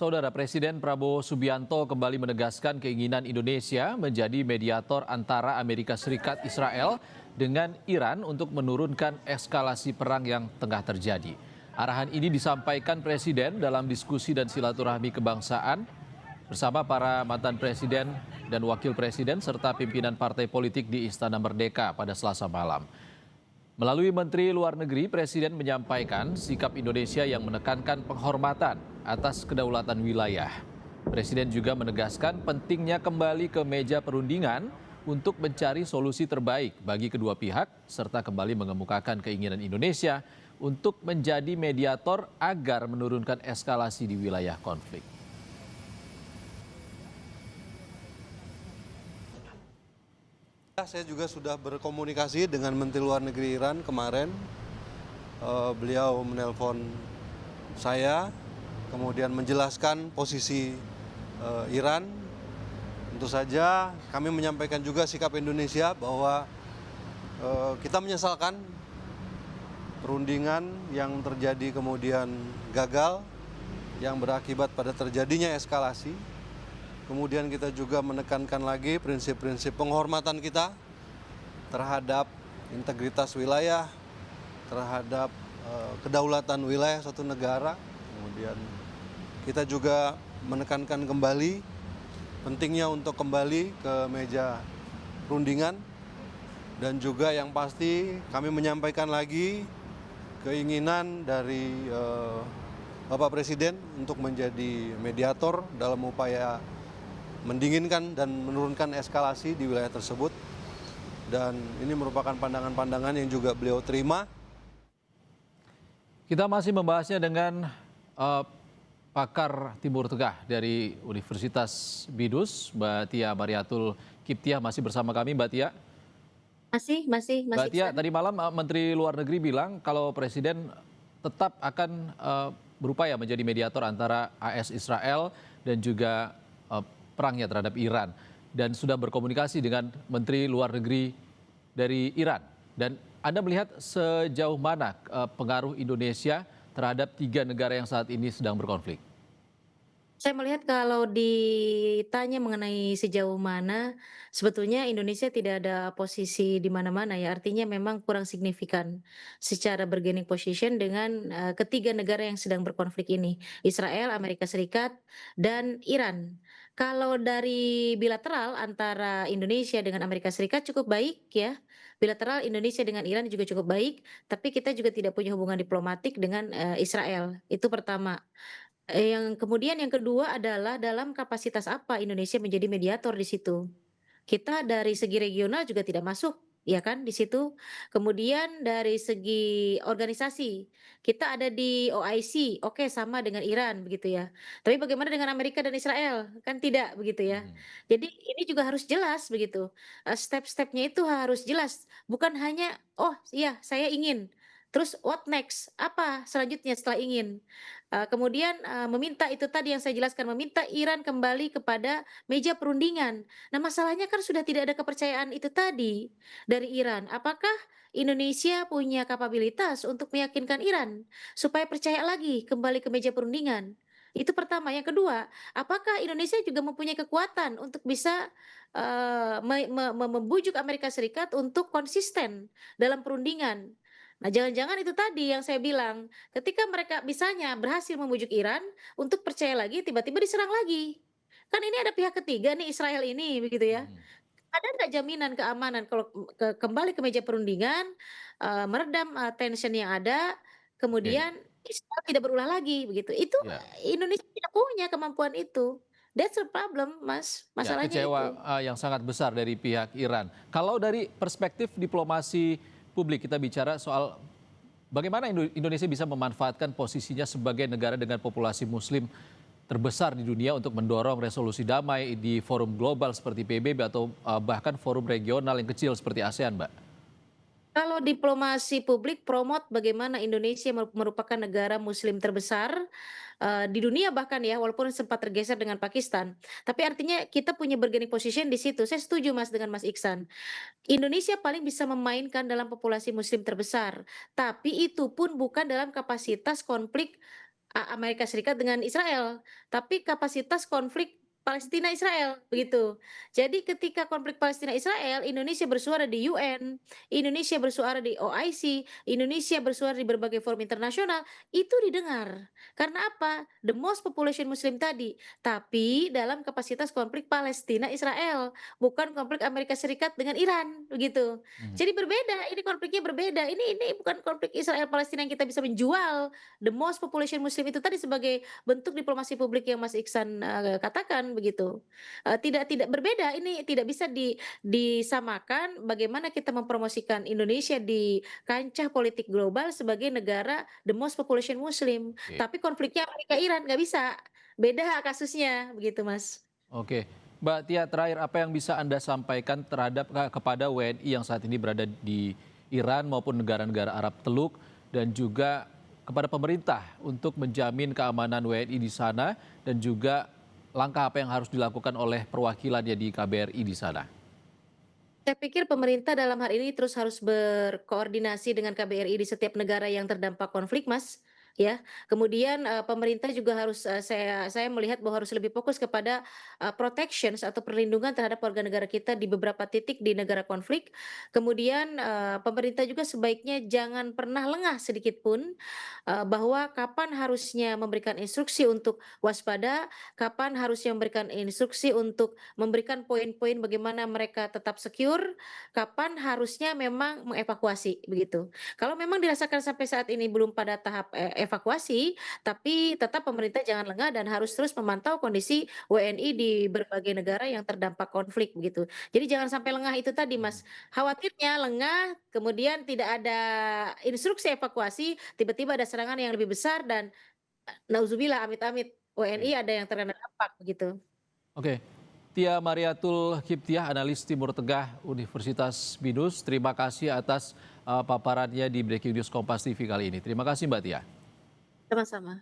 Saudara Presiden Prabowo Subianto kembali menegaskan keinginan Indonesia menjadi mediator antara Amerika Serikat Israel dengan Iran untuk menurunkan eskalasi perang yang tengah terjadi. Arahan ini disampaikan Presiden dalam diskusi dan silaturahmi kebangsaan bersama para mantan Presiden dan Wakil Presiden serta pimpinan partai politik di Istana Merdeka pada Selasa malam. Melalui Menteri Luar Negeri, Presiden menyampaikan sikap Indonesia yang menekankan penghormatan atas kedaulatan wilayah. Presiden juga menegaskan pentingnya kembali ke meja perundingan untuk mencari solusi terbaik bagi kedua pihak, serta kembali mengemukakan keinginan Indonesia untuk menjadi mediator agar menurunkan eskalasi di wilayah konflik. Saya juga sudah berkomunikasi dengan Menteri Luar Negeri Iran kemarin. Beliau menelpon saya, kemudian menjelaskan posisi Iran. Tentu saja kami menyampaikan juga sikap Indonesia bahwa kita menyesalkan perundingan yang terjadi kemudian gagal, yang berakibat pada terjadinya eskalasi. Kemudian kita juga menekankan lagi prinsip-prinsip penghormatan kita terhadap integritas wilayah, terhadap kedaulatan wilayah suatu negara. Kemudian kita juga menekankan kembali pentingnya untuk kembali ke meja perundingan. Dan juga yang pasti kami menyampaikan lagi keinginan dari Bapak Presiden untuk menjadi mediator dalam upaya mendinginkan dan menurunkan eskalasi di wilayah tersebut. Dan ini merupakan pandangan-pandangan yang juga beliau terima. Kita masih membahasnya dengan pakar Timur Tengah dari Universitas Bidus, Mbak Tia Mariatul Kiptiah masih bersama kami, Mbak Tia. Masih Mbak Tia, Iksan. tadi malam Menteri Luar Negeri bilang kalau Presiden tetap akan berupaya menjadi mediator antara AS Israel dan juga perangnya terhadap Iran, dan sudah berkomunikasi dengan Menteri Luar Negeri dari Iran. Dan Anda melihat sejauh mana pengaruh Indonesia terhadap tiga negara yang saat ini sedang berkonflik? Saya melihat kalau ditanya mengenai sejauh mana, sebetulnya Indonesia tidak ada posisi di mana-mana ya, artinya memang kurang signifikan secara bargaining position dengan, ketiga negara yang sedang berkonflik ini, Israel, Amerika Serikat, dan Iran. Kalau dari bilateral antara Indonesia dengan Amerika Serikat cukup baik ya, bilateral Indonesia dengan Iran juga cukup baik, tapi kita juga tidak punya hubungan diplomatik dengan, Israel, itu pertama. Yang kemudian yang kedua adalah dalam kapasitas apa Indonesia menjadi mediator di situ. Kita dari segi regional juga tidak masuk, ya kan, di situ. Kemudian dari segi organisasi, kita ada di OIC, oke sama dengan Iran begitu ya. Tapi bagaimana dengan Amerika dan Israel? Kan tidak begitu ya. Mhm. Jadi ini juga harus jelas begitu, step-stepnya itu harus jelas, bukan hanya, "Oh iya saya ingin," terus what next? Apa selanjutnya setelah ingin? Kemudian, meminta itu tadi yang saya jelaskan, meminta Iran kembali kepada meja perundingan. Nah, masalahnya kan sudah tidak ada kepercayaan itu tadi dari Iran. Apakah Indonesia punya kapabilitas untuk meyakinkan Iran supaya percaya lagi kembali ke meja perundingan? Itu pertama. Yang kedua, apakah Indonesia juga mempunyai kekuatan untuk bisa, membujuk Amerika Serikat untuk konsisten dalam perundingan? Nah, jangan-jangan itu tadi yang saya bilang, ketika mereka misalnya berhasil membujuk Iran untuk percaya lagi, tiba-tiba diserang lagi. Kan ini ada pihak ketiga nih Israel ini, begitu ya. Mhm. Ada nggak jaminan keamanan kalau kembali ke meja perundingan, meredam, tension yang ada, Oke, kemudian Israel tidak berulah lagi, begitu. Itu ya. Indonesia tidak punya kemampuan itu. That's the problem, Mas, Ya, masalahnya itu. kecewa yang sangat besar dari pihak Iran. Kalau dari perspektif diplomasi publik, kita bicara soal bagaimana Indonesia bisa memanfaatkan posisinya sebagai negara dengan populasi Muslim terbesar di dunia untuk mendorong resolusi damai di forum global seperti PBB atau bahkan forum regional yang kecil seperti ASEAN, Mbak. Kalau diplomasi publik promote bagaimana Indonesia merupakan negara muslim terbesar, di dunia bahkan ya, walaupun sempat tergeser dengan Pakistan. Tapi artinya kita punya bargaining position di situ. Saya setuju Mas dengan Mas Iksan. Indonesia paling bisa memainkan dalam populasi muslim terbesar, tapi itu pun bukan dalam kapasitas konflik Amerika Serikat dengan Israel, tapi kapasitas konflik Palestina Israel, begitu. Jadi ketika konflik Palestina Israel, Indonesia bersuara di UN, Indonesia bersuara di OIC, Indonesia bersuara di berbagai forum internasional, itu didengar. Karena apa? The most population Muslim tadi, tapi dalam kapasitas konflik Palestina Israel, bukan konflik Amerika Serikat dengan Iran, begitu. Mhm. Jadi berbeda, ini konfliknya berbeda. Ini bukan konflik Israel Palestina yang kita bisa menjual the most population Muslim itu tadi sebagai bentuk diplomasi publik yang Mas Iksan, katakan begitu. Tidak berbeda, ini tidak bisa disamakan bagaimana kita mempromosikan Indonesia di kancah politik global sebagai negara the most population Muslim, Oke. tapi konfliknya Amerika Iran, nggak bisa. Beda kasusnya, begitu Mas. Oke, Mbak Tia, terakhir apa yang bisa Anda sampaikan terhadap kepada WNI yang saat ini berada di Iran maupun negara-negara Arab Teluk dan juga kepada pemerintah untuk menjamin keamanan WNI di sana dan juga langkah apa yang harus dilakukan oleh perwakilannya di KBRI di sana? Saya pikir pemerintah dalam hal ini terus harus berkoordinasi dengan KBRI di setiap negara yang terdampak konflik, Mas, ya. Kemudian, pemerintah juga harus, saya melihat bahwa harus lebih fokus kepada, protections atau perlindungan terhadap warga negara kita di beberapa titik di negara konflik. Kemudian, pemerintah juga sebaiknya jangan pernah lengah sedikit pun, bahwa kapan harusnya memberikan instruksi untuk waspada, kapan harusnya memberikan instruksi untuk memberikan poin-poin bagaimana mereka tetap secure, kapan harusnya memang mengevakuasi, begitu. Kalau memang dirasakan sampai saat ini belum pada tahap, evakuasi, tapi tetap pemerintah jangan lengah dan harus terus memantau kondisi WNI di berbagai negara yang terdampak konflik, begitu. Jadi jangan sampai lengah itu tadi, Mas. Khawatirnya lengah, kemudian tidak ada instruksi evakuasi, tiba-tiba ada serangan yang lebih besar dan, nauzubillah, amit-amit, WNI Oke. ada yang terkena dampak, begitu. Oke. Tia Mariatul Kiptiah, analis Timur Tengah Universitas BINUS, terima kasih atas paparannya di Breaking News Kompas TV kali ini. Terima kasih Mbak Tia. Sama-sama.